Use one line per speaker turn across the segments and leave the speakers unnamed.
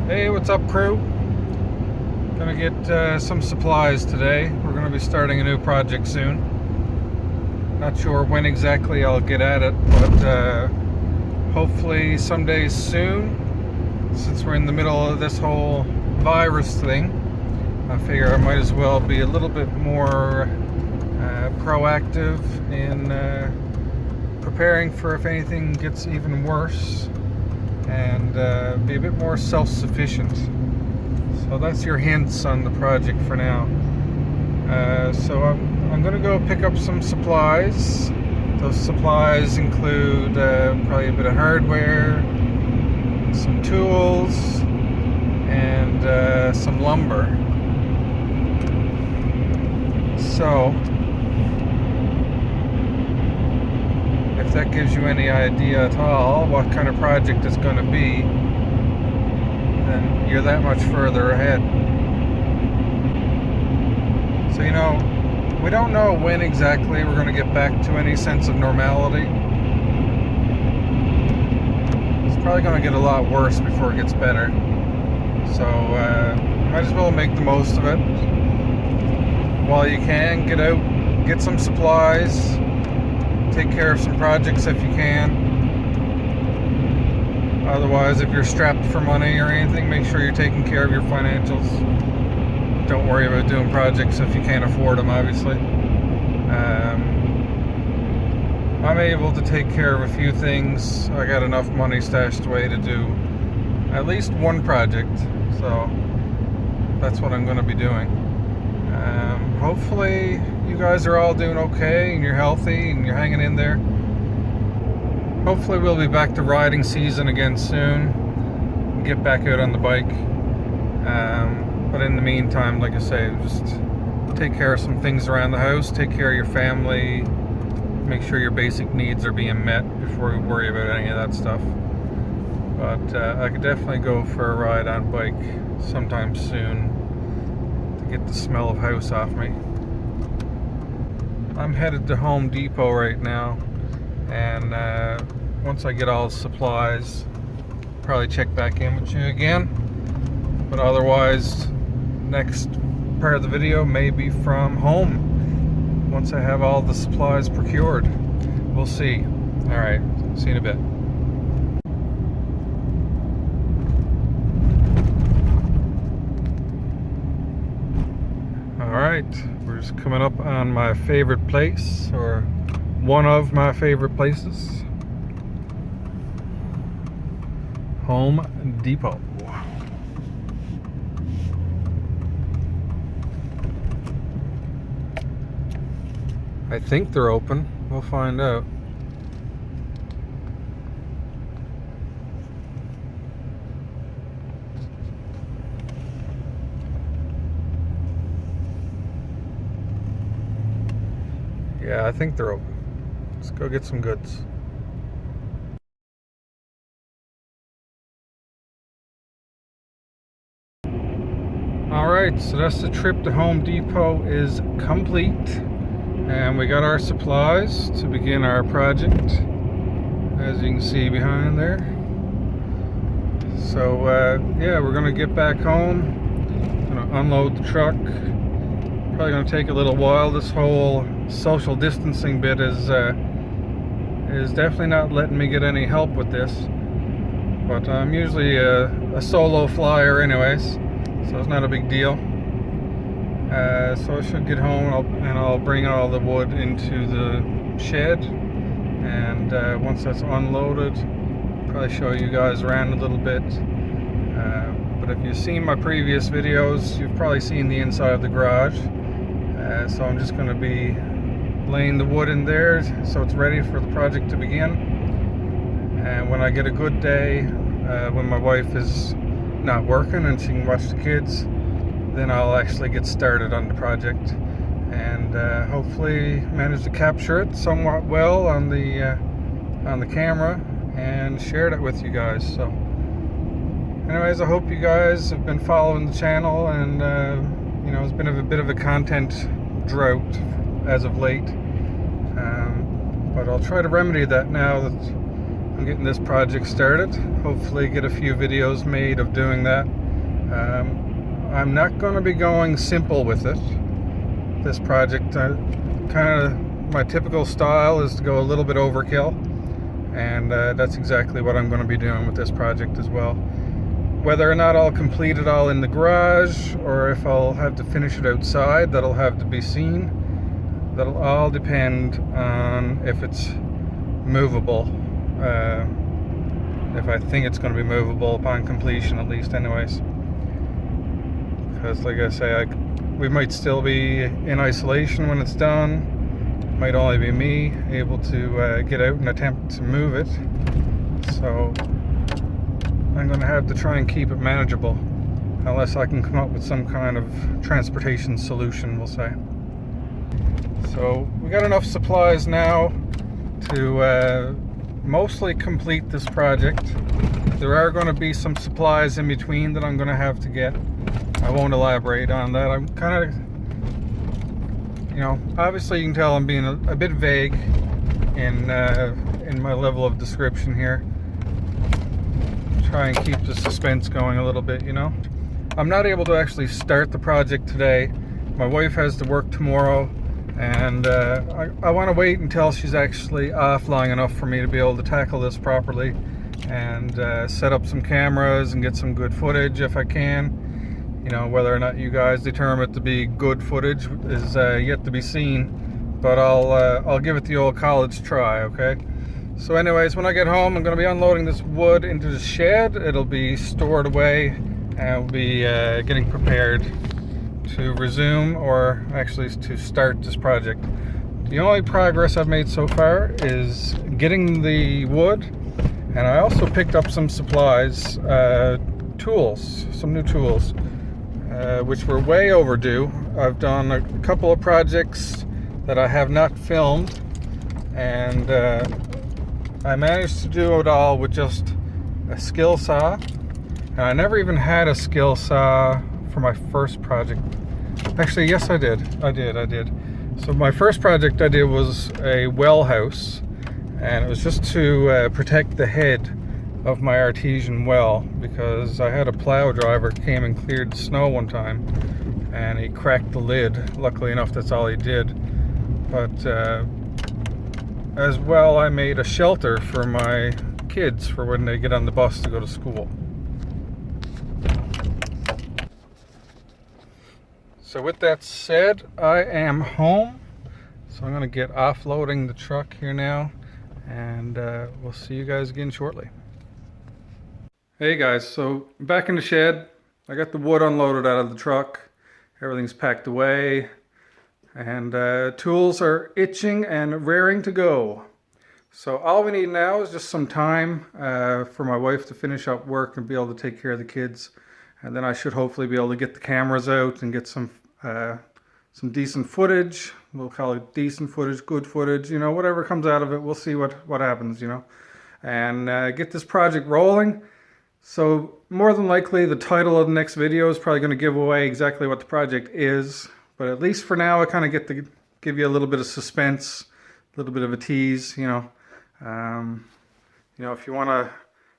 Hey, what's up, crew? Gonna get some supplies today. We're gonna be starting a new project soon. Not sure when exactly I'll get at it, but hopefully someday soon. Since we're in the middle of this whole virus thing, I figure I might as well be a little bit more proactive in preparing for if anything gets even worse, and be a bit more self-sufficient. So that's your hints on the project for now. So I'm going to go pick up some supplies. Those supplies include probably a bit of hardware, some tools, and some lumber. So if that gives you any idea at all what kind of project it's going to be, then you're that much further ahead. So, we don't know when exactly we're going to get back to any sense of normality. It's probably going to get a lot worse before it gets better. So, might as well make the most of it. While you can, get out, get some supplies, take care of some projects if you can. Otherwise, if you're strapped for money or anything, make sure you're taking care of your financials. Don't worry about doing projects if you can't afford them, obviously. I'm able to take care of a few things. I got enough money stashed away to do at least one project, so that's what I'm going to be doing. Hopefully you guys are all doing okay and you're healthy and you're hanging in there. Hopefully we'll be back to riding season again soon and get back out on the bike. But in the meantime, like I say, just take care of some things around the house, take care of your family, make sure your basic needs are being met before we worry about any of that stuff. But I could definitely go for a ride on bike sometime soon to get the smell of house off me. I'm headed to Home Depot right now, and once I get all the supplies, probably check back in with you again. But otherwise, next part of the video may be from home once I have all the supplies procured. We'll see. Alright, see you in a bit. Alright, we're just coming up on my favorite place, or one of my favorite places. Home Depot. I think they're open. We'll find out. Yeah, I think they're open. Let's go get some goods. Alright, so that's the trip to Home Depot is complete. And we got our supplies to begin our project, as you can see behind there. So yeah, we're gonna get back home, gonna unload the truck. Probably gonna take a little while. This whole social distancing bit is definitely not letting me get any help with this, but I'm usually a solo flyer anyways, so it's not a big deal. So I should get home and I'll bring all the wood into the shed, and once that's unloaded, probably show you guys around a little bit. But if you've seen my previous videos, you've probably seen the inside of the garage. So I'm just going to be laying the wood in there so it's ready for the project to begin. And when I get a good day, when my wife is not working and she can watch the kids, then I'll actually get started on the project, and hopefully manage to capture it somewhat well on the camera and share it with you guys. So anyways, I hope you guys have been following the channel, and it's been a bit of a content drought as of late, but I'll try to remedy that now that on getting this project started. Hopefully get a few videos made of doing that. I'm not going to be going simple with it. This project, kind of my typical style is to go a little bit overkill, and that's exactly what I'm going to be doing with this project as well. Whether or not I'll complete it all in the garage or if I'll have to finish it outside, that'll have to be seen. That'll all depend on if it's movable, if I think it's going to be movable upon completion, at least anyways. Because like I say, we might still be in isolation when it's done. It might only be me able to get out and attempt to move it. So I'm going to have to try and keep it manageable, unless I can come up with some kind of transportation solution, we'll say. So we got enough supplies now to mostly complete this project. There are going to be some supplies in between that I'm going to have to get. I won't elaborate on that. I'm kind of, obviously you can tell I'm being a bit vague in my level of description here. Try and keep the suspense going a little bit, I'm not able to actually start the project today. My wife has to work tomorrow, and I want to wait until she's actually off long enough for me to be able to tackle this properly and set up some cameras and get some good footage if I can. Whether or not you guys determine it to be good footage is yet to be seen, but I'll give it the old college try, okay? So anyways, when I get home, I'm going to be unloading this wood into the shed. It'll be stored away, and we'll be getting prepared to resume, or actually to start this project. The only progress I've made so far is getting the wood, and I also picked up some supplies, tools, some new tools, which were way overdue. I've done a couple of projects that I have not filmed, and I managed to do it all with just a skill saw, and I never even had a skill saw for my first project. Actually, yes, I did. So my first project I did was a well house, and it was just to protect the head of my artesian well, because I had a plow driver came and cleared the snow one time, and he cracked the lid. Luckily enough, that's all he did. But as well, I made a shelter for my kids for when they get on the bus to go to school. So with that said, I am home. So I'm going to get offloading the truck here now, and we'll see you guys again shortly. Hey guys, so back in the shed. I got the wood unloaded out of the truck. Everything's packed away. And tools are itching and raring to go. So all we need now is just some time for my wife to finish up work and be able to take care of the kids. And then I should hopefully be able to get the cameras out and get some decent footage. We'll call it decent footage, good footage, whatever comes out of it. We'll see what happens, and get this project rolling. So more than likely the title of the next video is probably going to give away exactly what the project is. But at least for now, I kind of get to give you a little bit of suspense, a little bit of a tease, If you want to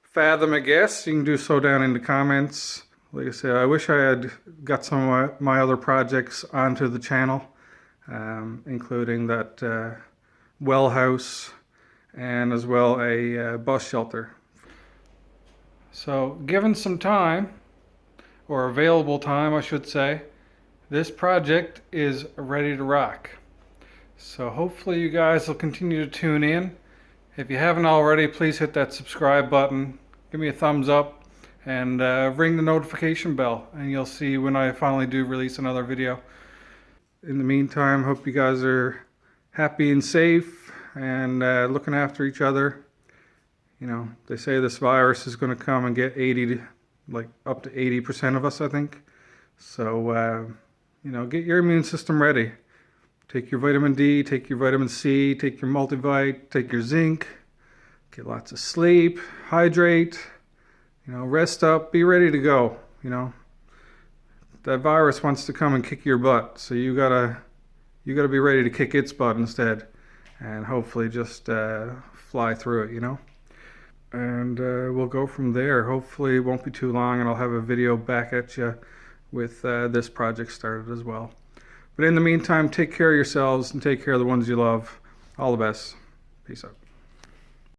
fathom a guess, you can do so down in the comments. Like I said, I wish I had got some of my other projects onto the channel, including that well house and as well a bus shelter. So given some time, or available time I should say, this project is ready to rock. So hopefully you guys will continue to tune in. If you haven't already, please hit that subscribe button, give me a thumbs up, and ring the notification bell, and you'll see when I finally do release another video. In the meantime, hope you guys are happy and safe and looking after each other. They say this virus is going to come and get up to 80% of us, I think. So get your immune system ready. Take your vitamin D, take your vitamin C, take your multivite, take your zinc, get lots of sleep, hydrate, rest up, be ready to go. That virus wants to come and kick your butt, so you gotta be ready to kick its butt instead, and hopefully just fly through it, and we'll go from there. Hopefully it won't be too long, and I'll have a video back at you with this project started as well. But in the meantime, take care of yourselves and take care of the ones you love. All the best. Peace out.